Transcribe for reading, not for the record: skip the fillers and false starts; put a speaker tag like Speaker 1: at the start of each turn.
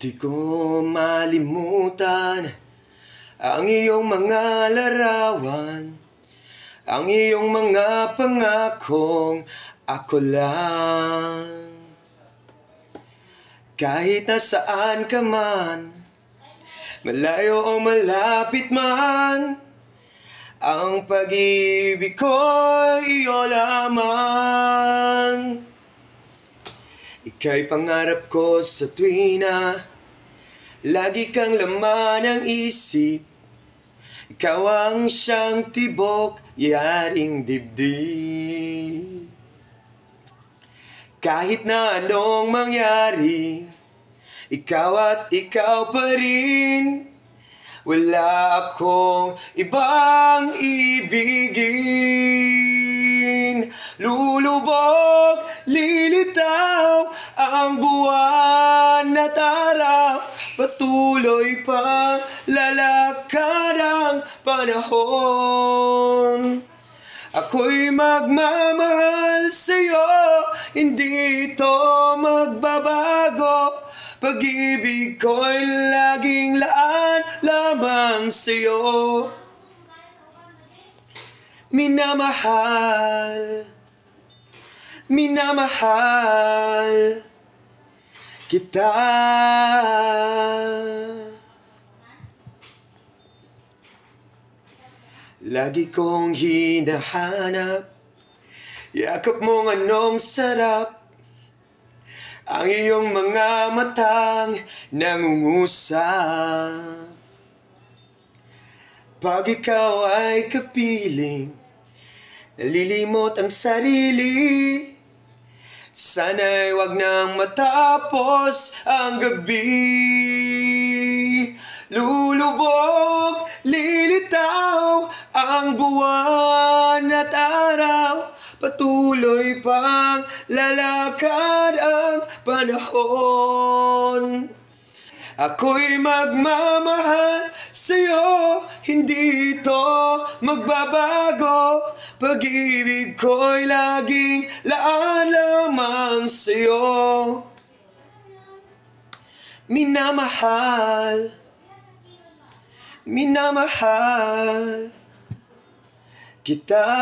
Speaker 1: Di ko malimutan ang iyong mga larawan, ang iyong mga pangakong ako lang. Kahit nasaan ka man, malayo o malapit man, ang pag-ibig ko'y iyo lamang. Ika'y pangarap ko sa tuwina, lagi kang laman ng isip. Ikaw ang siyang tibok, yaring dibdib. Kahit na anong mangyari, ikaw at ikaw pa rin. Wala akong ibang ibigin. Lulubog, lilitaw ang buwan at araw. Patuloy pang lalakad ang panahon. Ako'y magmamahal sa'yo, hindi ito magbabago. Pag-ibig ko'y laging laan lamang sa'yo. Minamahal, minamahal kita. Lagi kong hinahanap, yakap mong anong sarap, ang iyong mga matang nangungusap. Pag ikaw ay kapiling, nalilimot ang sarili. Sana'y wag nang matapos ang gabi. Lulubog, lilitaw ang buwan at araw. Patuloy pang lalakad ang panahon. Ako'y magmamahal sa'yo, hindi ito magbabago. Pag-ibig ko'y laging laan lamang sa'yo. Minamahal, minamahal kita.